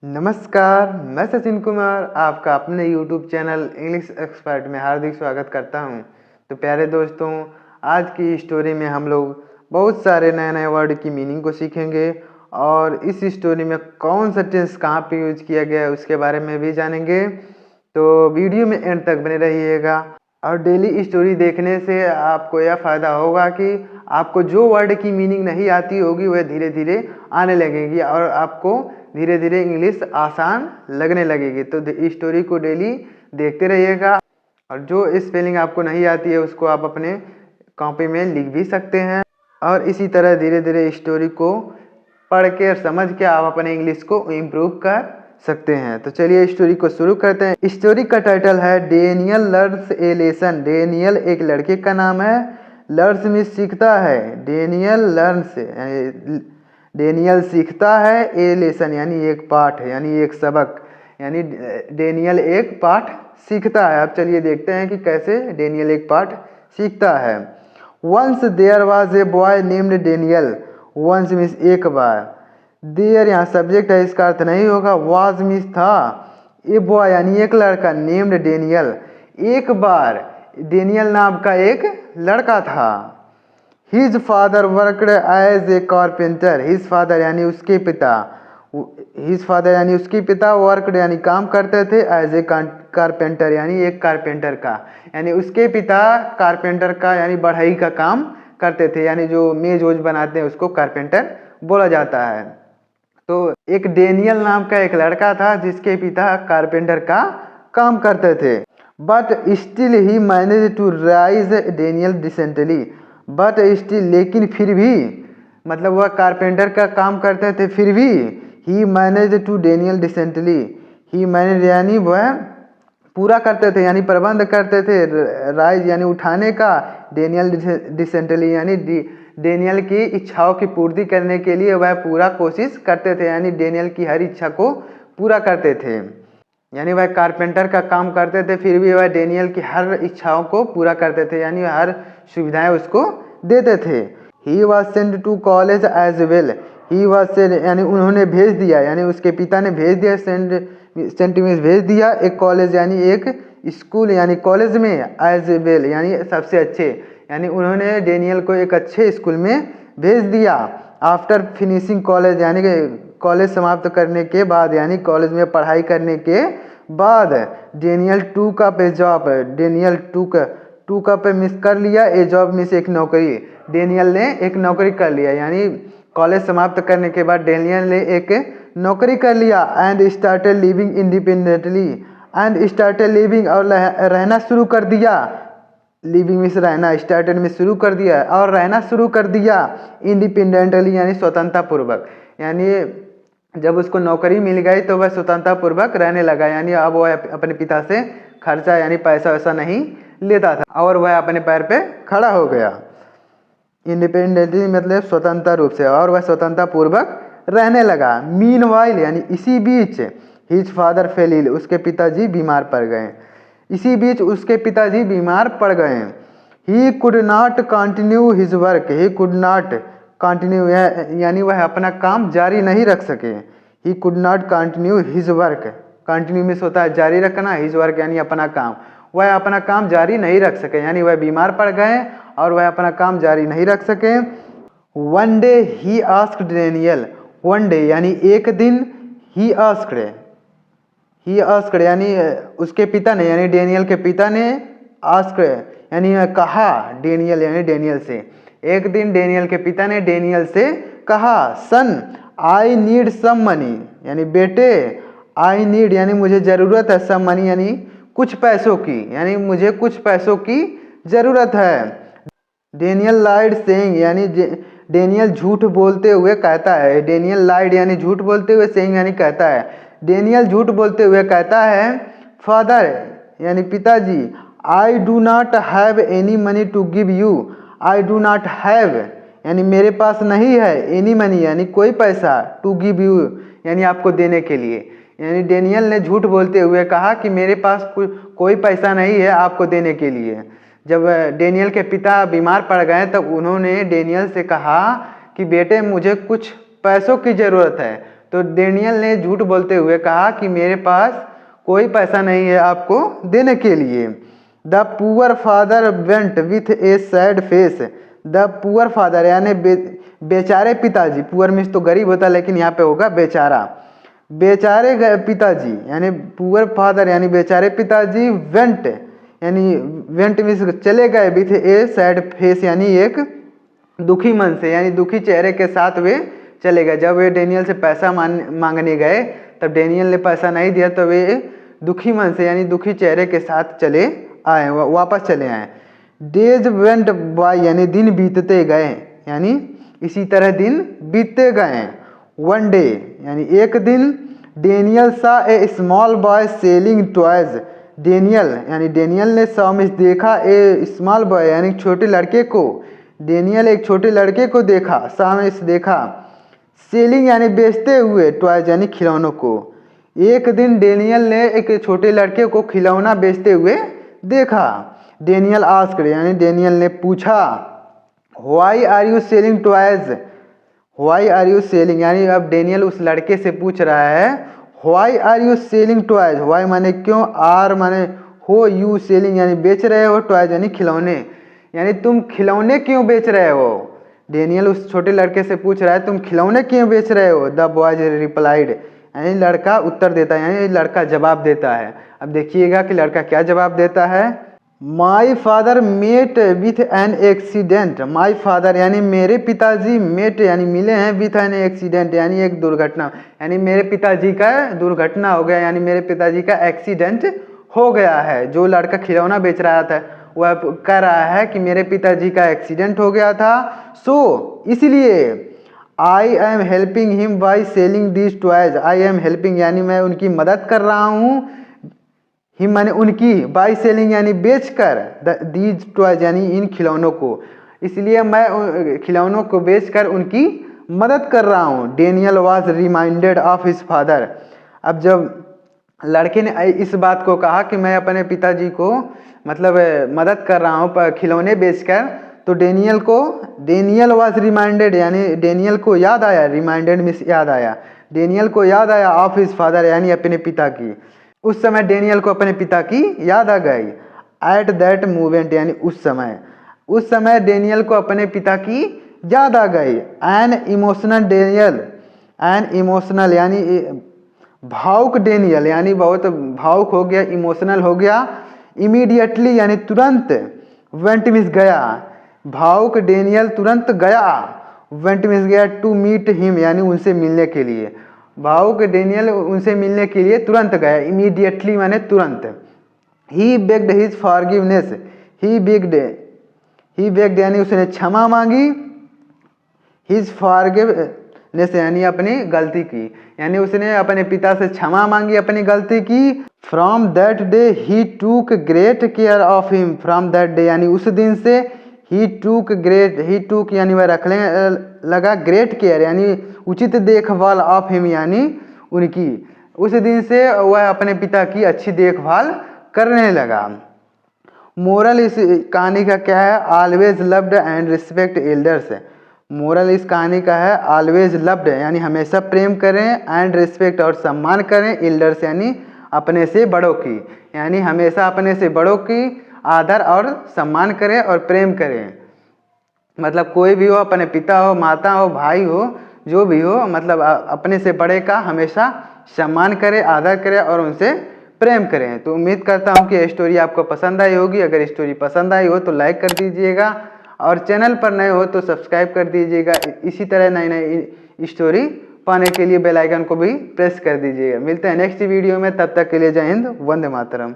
नमस्कार, मैं सचिन कुमार आपका अपने YouTube चैनल इंग्लिश एक्सपर्ट में हार्दिक स्वागत करता हूं। तो प्यारे दोस्तों, आज की स्टोरी में हम लोग बहुत सारे नए नए वर्ड की मीनिंग को सीखेंगे और इस स्टोरी में कौन सा टेंस कहां पे यूज किया गया है उसके बारे में भी जानेंगे। तो वीडियो में एंड तक बने रहिएगा और डेली स्टोरी देखने से आपको यह फ़ायदा होगा कि आपको जो वर्ड की मीनिंग नहीं आती होगी वह धीरे धीरे आने लगेगी और आपको धीरे धीरे इंग्लिश आसान लगने लगेगी। तो इस स्टोरी को डेली देखते रहिएगा और जो स्पेलिंग आपको नहीं आती है उसको आप अपने कॉपी में लिख भी सकते हैं और इसी तरह धीरे धीरे स्टोरी को पढ़ के और समझ के आप अपने इंग्लिश को इम्प्रूव कर सकते हैं। तो चलिए स्टोरी को शुरू करते हैं। स्टोरी का टाइटल है डेनियल लर्न्स ए लेसन। डेनियल एक लड़के का नाम है, लर्न्स में सीखता है। डेनियल लर्न्स डेनियल सीखता है ए लेसन यानी एक पाठ यानी एक सबक, यानी डेनियल एक पाठ सीखता है। अब चलिए देखते हैं कि कैसे डेनियल एक पाठ सीखता है। Once there was a boy named Daniel. Once means एक बार, देयर यहाँ सब्जेक्ट है, इसका अर्थ नहीं होगा। वाज मीन्स था, ए बॉय यानी एक लड़का, नेम्ड डेनियल एक बार डेनियल नाम का एक लड़का था। His father worked as a carpenter. His father यानी उसके पिता, हिज फादर यानी उसके पिता वर्कड यानी काम करते थे, एज ए कारपेंटर यानी एक कारपेंटर का, यानी उसके पिता कारपेंटर का यानी बढ़ई का काम करते थे, यानी जो मेज वोज बनाते हैं उसको कारपेंटर बोला जाता है। तो एक डेनियल नाम का एक लड़का था जिसके पिता कारपेंटर का काम करते थे। But still he manage to raise Daniel decently. But still लेकिन फिर भी, मतलब वह कारपेंटर का काम करते थे फिर भी, he manage to Daniel decently. He manage यानी वह पूरा करते थे यानी प्रबंध करते थे, राइज यानी उठाने का, डेनियल डिसेंटली यानी डेनियल की इच्छाओं की पूर्ति करने के लिए वह पूरा कोशिश करते थे, यानी डेनियल की हर इच्छा को पूरा करते थे। यानी वह कारपेंटर का काम करते थे फिर भी वह डेनियल की हर इच्छाओं को पूरा करते थे, यानी हर सुविधाएं उसको देते थे। He was send to college as well. He was send यानी उन्होंने भेज दिया, यानी उसके पिता ने भेज दिया, सेंट मीन्स भेज दिया, एक कॉलेज यानी एक स्कूल यानी कॉलेज में, एज वेल यानी सबसे अच्छे, यानी उन्होंने डेनियल को एक अच्छे स्कूल में भेज दिया। आफ्टर फिनिशिंग कॉलेज यानी कि कॉलेज समाप्त करने के बाद, यानी कॉलेज में पढ़ाई करने के बाद, डेनियल टू का पे जॉब, डेनियल टू का पे मिस कर लिया, ए जॉब मिस एक नौकरी, डेनियल ने एक नौकरी कर लिया, यानी कॉलेज समाप्त करने के बाद डेनियल ने एक नौकरी कर लिया। And started living independently. And started living और रहना शुरू कर दिया, लिविंग में से रहना, स्टार्टेड में शुरू कर दिया और रहना शुरू कर दिया, इंडिपेंडेंटली यानी स्वतंत्रता पूर्वक, यानी जब उसको नौकरी मिल गई तो वह स्वतंत्रता पूर्वक रहने लगा, यानी अब वह अपने पिता से खर्चा यानी पैसा वैसा नहीं लेता था और वह अपने पैर पे खड़ा हो गया। इंडिपेंडेंटली मतलब स्वतंत्रता रूप से, और वह स्वतंत्रता पूर्वक रहने लगा। मीनवाइल यानी इसी बीच, हिज फादर फेल इल, उसके पिताजी बीमार पड़ गए। इसी बीच उसके पिताजी बीमार पड़ गए। He could not continue his work. He could not continue यानी वह अपना काम जारी नहीं रख सके। He could not continue his work, continue miss होता है जारी रखना, हिज वर्क यानी अपना काम, वह अपना काम जारी नहीं रख सके, यानी वह बीमार पड़ गए और वह अपना काम जारी नहीं रख सके। One day he asked Daniel. One day यानी एक दिन, ही आस्क्ड यानी उसके पिता ने, यानी डेनियल के पिता ने, आस्क्ड यानी कहा, डेनियल यानी डेनियल से, एक दिन डेनियल के पिता ने डेनियल से कहा, सन आई नीड सम मनी, यानी बेटे, आई नीड यानी मुझे ज़रूरत है, सम मनी यानी कुछ पैसों की, यानी मुझे कुछ पैसों की ज़रूरत है। डेनियल लाइड सेइंग यानी डेनियल झूठ बोलते हुए कहता है। डेनियल लाइड यानी झूठ बोलते हुए, सेइंग यानी कहता है। डेनियल झूठ बोलते हुए कहता है, फादर यानी पिताजी, I do not have any money to give you. I do not have यानी मेरे पास नहीं है, एनी मनी यानी कोई पैसा, टू गिव यू यानी आपको देने के लिए, यानी डेनियल ने झूठ बोलते हुए कहा कि मेरे पास कोई पैसा नहीं है आपको देने के लिए। जब डेनियल के पिता बीमार पड़ गए तब उन्होंने डेनियल से कहा कि बेटे मुझे कुछ पैसों की ज़रूरत है, तो डेनियल ने झूठ बोलते हुए कहा कि मेरे पास कोई पैसा नहीं है आपको देने के लिए। The poor father went with A sad face. The poor father यानी बेचारे पिताजी, पुअर मीन्स तो गरीब होता है लेकिन यहाँ पे होगा बेचारा, बेचारे पिताजी यानी पुअर फादर यानी बेचारे पिताजी वेंट यानी वेंट मीन्स चले गए विथ ए सैड फेस यानी एक दुखी मन से यानी दुखी चेहरे के साथ वे चले गए। जब वे डेनियल से पैसा मांगने गए तब डेनियल ने पैसा नहीं दिया तो वे दुखी मन से यानी दुखी चेहरे के साथ चले आए, वापस चले आए। डेज वेंट बाय यानी दिन बीतते गए यानी इसी तरह दिन बीतते गए। वन डे यानी एक दिन Daniel saw a small boy selling toys. Daniel यानी डेनियल ने सामने देखा ए स्मॉल बॉय यानी छोटे लड़के को, डेनियल एक छोटे लड़के को देखा, सामने से देखा, सेलिंग यानी बेचते हुए, टॉयज यानी खिलौनों को। एक दिन डेनियल ने एक छोटे लड़के को खिलौना बेचते हुए देखा। डेनियल आस्क्ड यानी डेनियल ने पूछा, why are you selling toys, why are you selling यानी अब डेनियल उस लड़के से पूछ रहा है why are you selling toys. Why माने क्यों, आर माने हो, यू सेलिंग यानी बेच रहे हो, टॉयज यानी खिलौने, यानी तुम खिलौने क्यों बेच रहे हो। डेनियल उस छोटे लड़के से पूछ रहा है तुम खिलौने क्यों बेच रहे हो। द बॉयज रिप्लाइड यानी लड़का उत्तर देता है यानी लड़का जवाब देता है। अब देखिएगा कि लड़का क्या जवाब देता है। My father met with an accident. My father यानी मेरे पिताजी, मेट यानी मिले हैं, विथ एन एक्सीडेंट यानी एक दुर्घटना, यानी मेरे पिताजी का दुर्घटना हो गया यानी मेरे पिताजी का एक्सीडेंट हो गया है। जो लड़का खिलौना बेच रहा था वह कह रहा है कि मेरे पिताजी का एक्सीडेंट हो गया था, सो इसलिए I am helping him by selling this toys. I am helping यानी मैं उनकी मदद कर रहा हूँ, हिम माने उनकी, बाई सेलिंग यानी बेच कर, दीज टॉयज यानी इन खिलौनों को, इसलिए मैं खिलौनों को बेचकर उनकी मदद कर रहा हूँ। Daniel was reminded of his father. अब जब लड़के ने इस बात को कहा कि मैं अपने पिताजी को मतलब मदद कर रहा हूँ खिलौने बेचकर, तो डेनियल वॉज रिमाइंडेड यानी डेनियल को याद आया, रिमाइंडेड मीन्स याद आया, डेनियल को याद आया ऑफ हिज फादर यानी अपने पिता की। उस समय डेनियल को अपने पिता की याद आ गई। एट दैट मोमेंट यानी उस समय डेनियल को अपने पिता की याद आ गई। An emotional Daniel, an emotional यानी भावुक डेनियल यानी बहुत भावुक हो गया, इमोशनल हो गया। इमीडिएटली यानी तुरंत, वेंट मीन्स गया, भावुक डेनियल तुरंत गया, वेंट मीन्स गया, टू मीट हिम यानी उनसे मिलने के लिए, भावुक डेनियल उनसे मिलने के लिए तुरंत गया। इमीडिएटली माने तुरंत। ही बेग्ड हिज फॉरगिवनेस, ही बेग्ड यानी उसने क्षमा मांगी, हिज फॉरगिवनेस यानी अपनी गलती की, यानी उसने अपने पिता से क्षमा मांगी अपनी गलती की। फ्रॉम दैट डे ही टूक great care of him. From that day यानी उस दिन से, ही टूक यानी वह रखने लगा, ग्रेट केयर यानी उचित देखभाल ऑफ हिम यानी उनकी, उस दिन से वह अपने पिता की अच्छी देखभाल करने लगा। मोरल इस कहानी का क्या है, always loved and respect elders. Moral इस कहानी का है ऑलवेज लव्ड यानी हमेशा प्रेम करें, एंड रिस्पेक्ट और सम्मान करें, एल्डर्स यानी अपने से बड़ों की, यानी हमेशा अपने से बड़ों की आदर और सम्मान करें और प्रेम करें। मतलब कोई भी हो, अपने पिता हो, माता हो, भाई हो, जो भी हो, मतलब अपने से बड़े का हमेशा सम्मान करें, आदर करें और उनसे प्रेम करें। तो उम्मीद करता हूँ कि ये स्टोरी आपको पसंद आई होगी। अगर स्टोरी पसंद आई हो तो लाइक कर दीजिएगा और चैनल पर नए हो तो सब्सक्राइब कर दीजिएगा। इसी तरह नई नई स्टोरी पाने के लिए बेल आइकन को भी प्रेस कर दीजिएगा। मिलते हैं नेक्स्ट वीडियो में, तब तक के लिए जय हिंद, वंदे मातरम।